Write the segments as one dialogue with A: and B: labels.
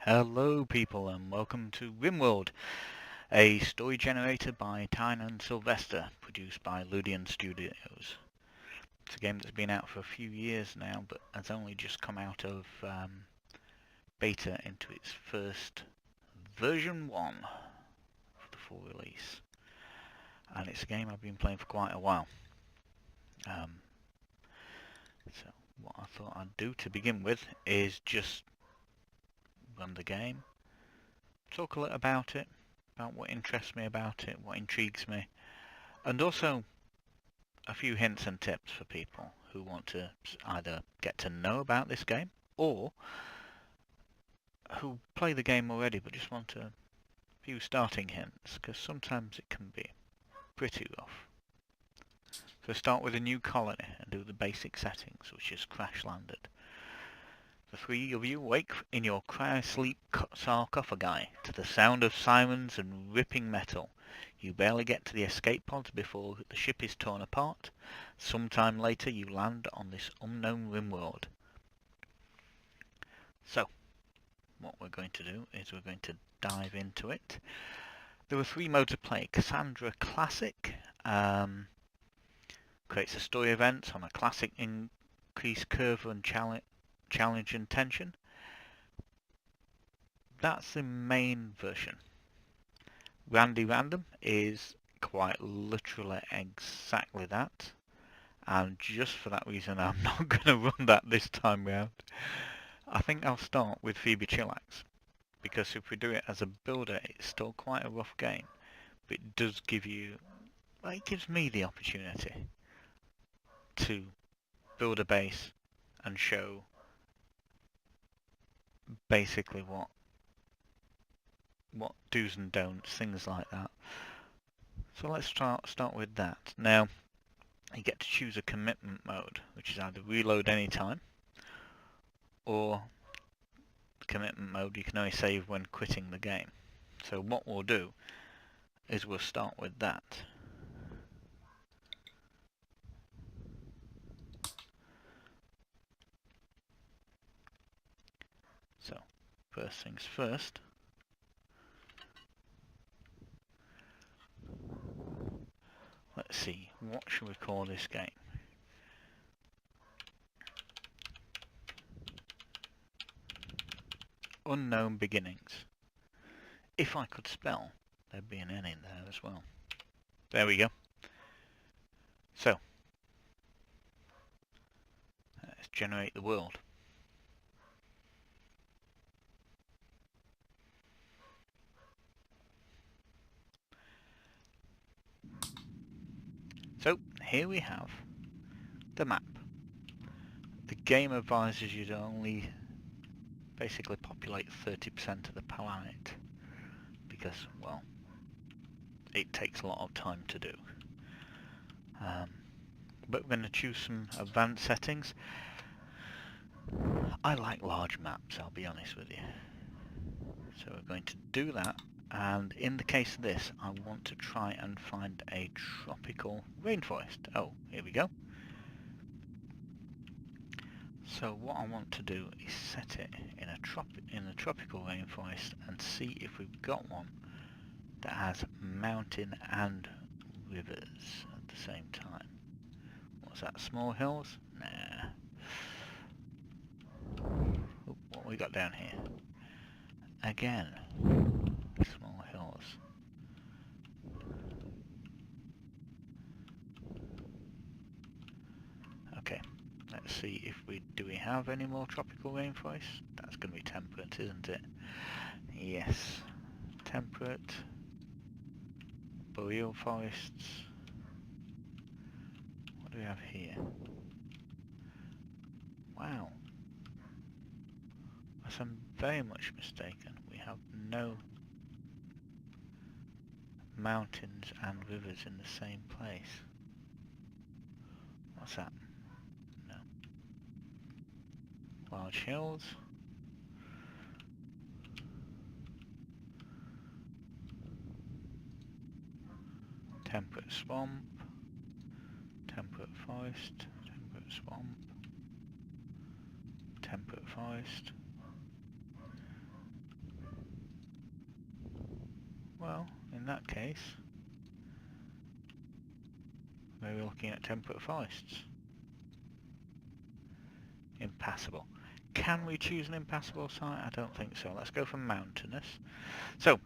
A: Hello people and welcome to Rimworld, a story generator by Tyne and Sylvester, produced by Ludian Studios. It's a game that's been out for a few years now, but has only just come out of beta into its first version 1 for the full release. And it's a game I've been playing for quite a while. So what I thought I'd do to begin with is just run the game, talk a little about it, about what interests me about it, what intrigues me, and also a few hints and tips for people who want to either get to know about this game or who play the game already but just want a few starting hints, because sometimes it can be pretty rough. So start with a new colony and do the basic settings, which is crash landed. The three of you wake in your cryosleep sarcophagi to the sound of sirens and ripping metal. You barely get to the escape pods before the ship is torn apart. Sometime later you land on this unknown Rimworld. So, what we're going to do is we're going to dive into it. There are 3 modes of play. Cassandra Classic creates a story event on a classic increased curve and challenge and tension. That's the main version. Randy Random is quite literally exactly that, and just for that reason I'm not going to run that this time round. I think I'll start with Phoebe Chillax, because if we do it as a builder it's still quite a rough game, but it does give you, well, it gives me the opportunity to build a base and show basically what do's and don'ts, things like that. So let's start with that. Now, you get to choose a commitment mode, which is either reload anytime, or commitment mode you can only save when quitting the game. So what we'll do is we'll start with that. So, first things first. Let's see, what should we call this game? Unknown Beginnings. If I could spell, there'd be an N in there as well. There we go. So, let's generate the world. So, here we have the map. The game advises you to only basically populate 30% of the planet, because, well, it takes a lot of time to do. But we're going to choose some advanced settings. I like large maps, I'll be honest with you. So we're going to do that, and in the case of this, I want to try and find a tropical rainforest. Oh, here we go. So what I want to do is set it in a tropical rainforest and see if we've got one that has mountain and rivers at the same time. What's that, small hills? Nah. Ooh, what we got down here? Again, small hills. Okay, let's see if do we have any more tropical rainforests? That's going to be temperate, isn't it? Yes, temperate, boreal forests. What do we have here? Wow, unless I'm very much mistaken, we have no mountains and rivers in the same place. What's that? No. Large hills. Temperate swamp. Temperate forest. Temperate swamp. Temperate forest. Well, in that case, we're looking at temperate forests. Impassable. Can we choose an impassable site? I don't think so. Let's go for mountainous. So,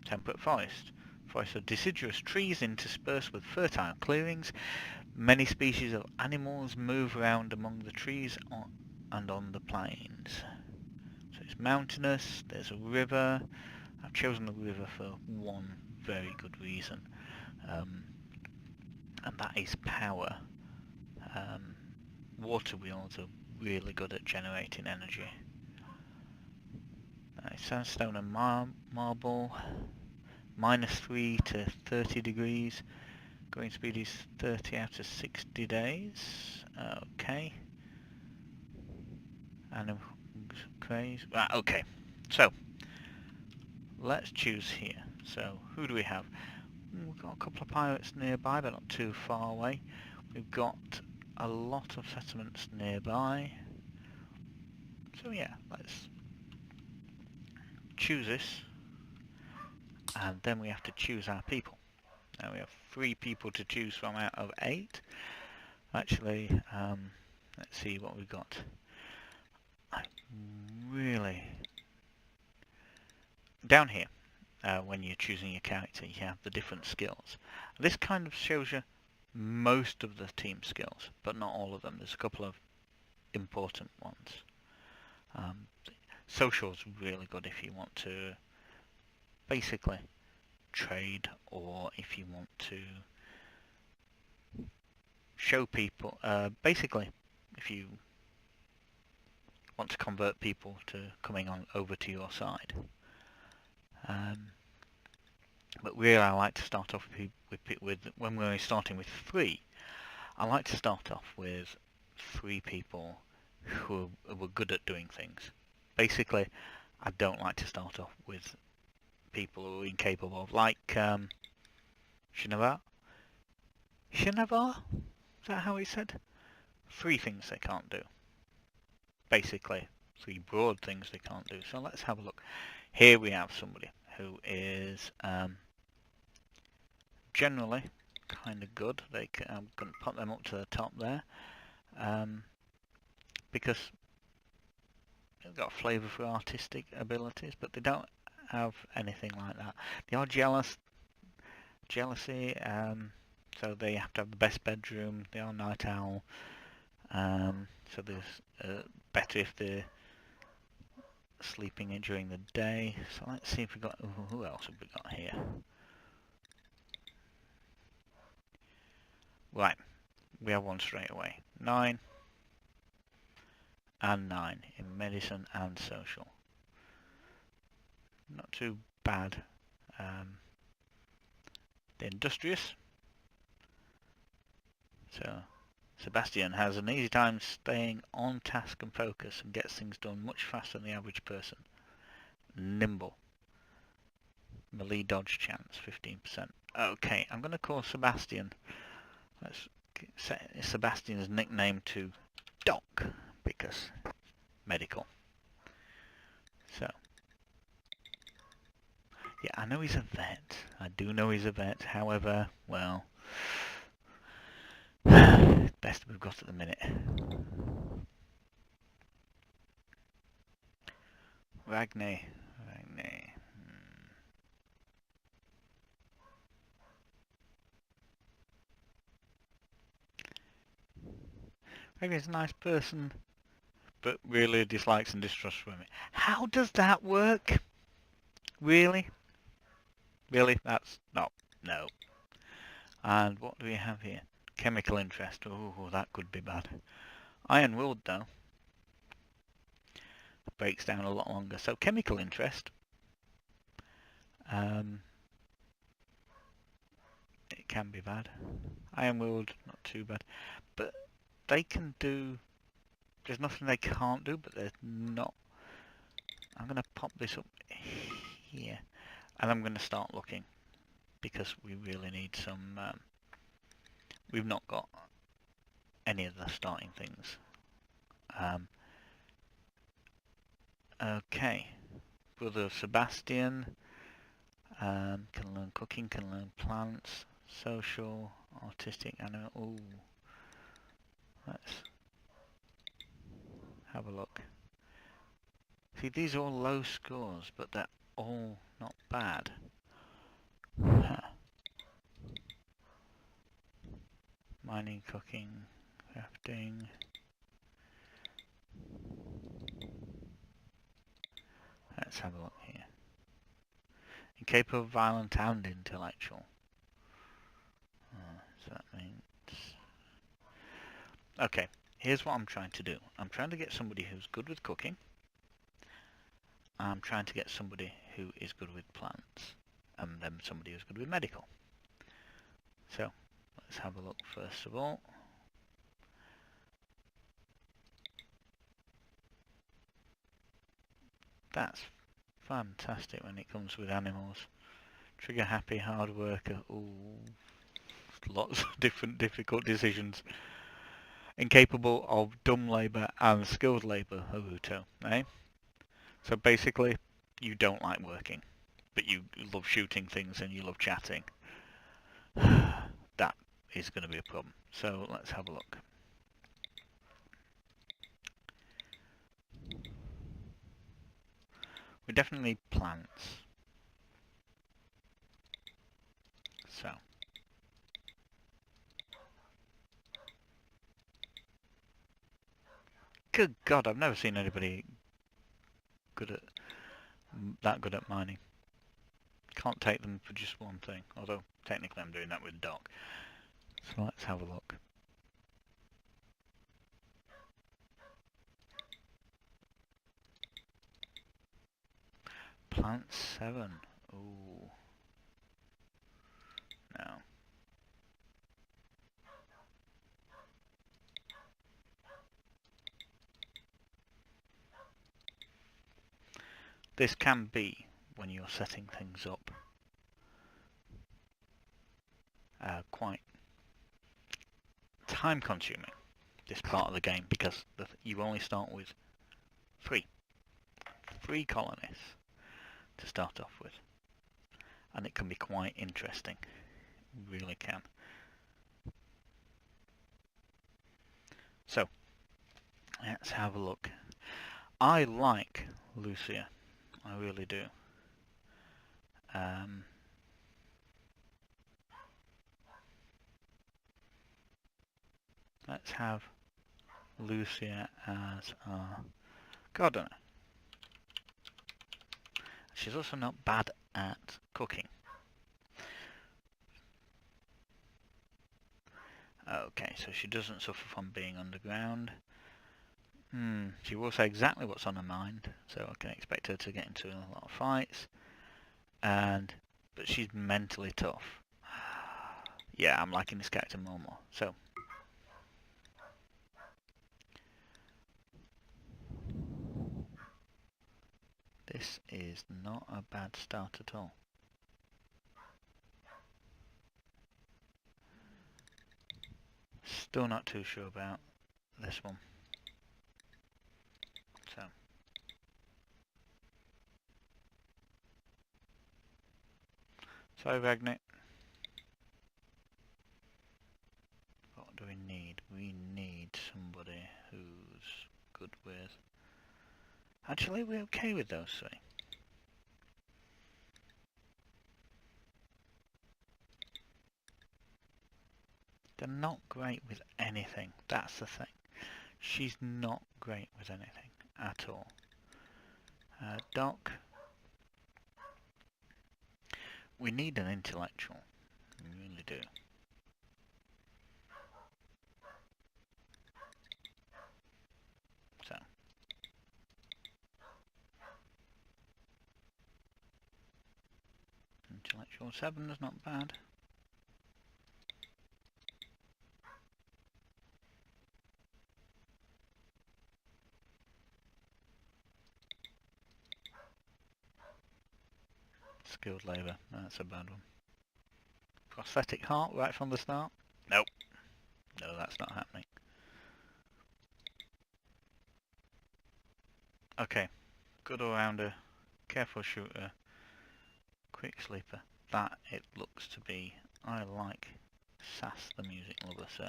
A: temperate forest. Forests are deciduous trees interspersed with fertile clearings. Many species of animals move around among the trees and on the plains. So it's mountainous, there's a river. I've chosen the river for one very good reason. And that is power. Water wheels are really good at generating energy. Sandstone and marble. -3 to 30 degrees. Growing speed is 30 out of 60 days. Okay. And craze. Right, okay. So, let's choose here. So, who do we have? We've got a couple of pirates nearby, but not too far away. We've got a lot of settlements nearby. So yeah, let's choose this. And then we have to choose our people. Now we have 3 people to choose from out of 8. Actually, let's see what we've got. Really... Down here, when you're choosing your character, you have the different skills. This kind of shows you most of the team skills, but not all of them. There's a couple of important ones. Social's really good if you want to basically trade, or if you want to show people, basically if you want to convert people to coming on over to your side. But really I like to start off with when we're starting with 3, I like to start off with 3 people who were good at doing things. Basically, I don't like to start off with people who are incapable of, like Shinavar? Shinavar? Is that how he said? 3 things they can't do. Basically, 3 broad things they can't do. So let's have a look. Here we have somebody who is generally kind of good. I'm going to put them up to the top there, because they've got a flavour for artistic abilities, but they don't have anything like that. They are jealousy, so they have to have the best bedroom. They are night owl, so there's better if they're sleeping during the day. So let's see if we got, who else have we got here? Right, we have one straight away. 9 and 9 in medicine and social. Not too bad. The industrious. So Sebastian has an easy time staying on task and focus, and gets things done much faster than the average person. Nimble. Melee dodge chance 15%. Okay, I'm going to call Sebastian. Let's set Sebastian's nickname to Doc, because medical. So yeah, I know he's a vet. I do know he's a vet. However, well, best we've got at the minute. Ragnar. Ragnar's a nice person, but really dislikes and distrusts women. How does that work? Really? Really? That's not... no. And what do we have here? Chemical interest. Oh, that could be bad. Ironworld, though, breaks down a lot longer. So chemical interest. It can be bad. Ironworld, not too bad. But they can do... there's nothing they can't do, but there's not... I'm going to pop this up here. And I'm going to start looking, because we really need some... we've not got any of the starting things. Okay. Brother of Sebastian. Can learn cooking, can learn plants, social, artistic, animal. Ooh. Let's have a look. See, these are all low scores, but they're all not bad. Huh. Mining, cooking, crafting. Let's have a look here. Incapable of violent and intellectual. So that means... Okay, here's what I'm trying to do. I'm trying to get somebody who's good with cooking. I'm trying to get somebody who is good with plants. And then somebody who's good with medical. So, let's have a look first of all. That's fantastic when it comes with animals. Trigger happy, hard worker. Ooh, lots of different difficult decisions. Incapable of dumb labour and skilled labour, Haruto, eh? So basically, you don't like working, but you love shooting things and you love chatting. That is going to be a problem. So let's have a look. We definitely need plants. So. Good God, I've never seen anybody that good at mining. Can't take them for just one thing, although technically I'm doing that with Doc. So let's have a look. Plant 7. Ooh. No. This can be, when you're setting things up, quite time consuming, this part of the game, because you only start with three colonists to start off with. And it can be quite interesting. It really can. So, let's have a look. I like Lucia. I really do. Let's have Lucia as our gardener. She's also not bad at cooking. Okay, so she doesn't suffer from being underground. She will say exactly what's on her mind, so I can expect her to get into a lot of fights. But she's mentally tough. Yeah, I'm liking this character more and more. So, this is not a bad start at all. Still not too sure about this one. So, sorry, Ragnar. What do we need? We need somebody who's good with... Actually, we're okay with those three. They're not great with anything. That's the thing. She's not great with anything at all. Doc. We need an intellectual. We really do. So. Intellectual 7 is not bad. Skilled labour, that's a bad one. Prosthetic heart right from the start? Nope. No, that's not happening. Okay, good all-rounder, careful shooter, Quick sleeper. That it looks to be. I like Sass the music lover, so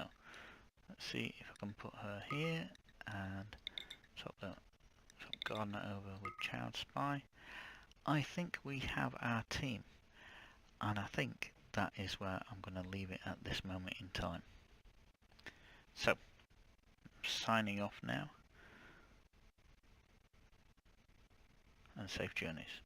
A: let's see if I can put her here and swap Gardener over with Child Spy. I think we have our team, and I think that is where I'm going to leave it at this moment in time. So, signing off now, and safe journeys.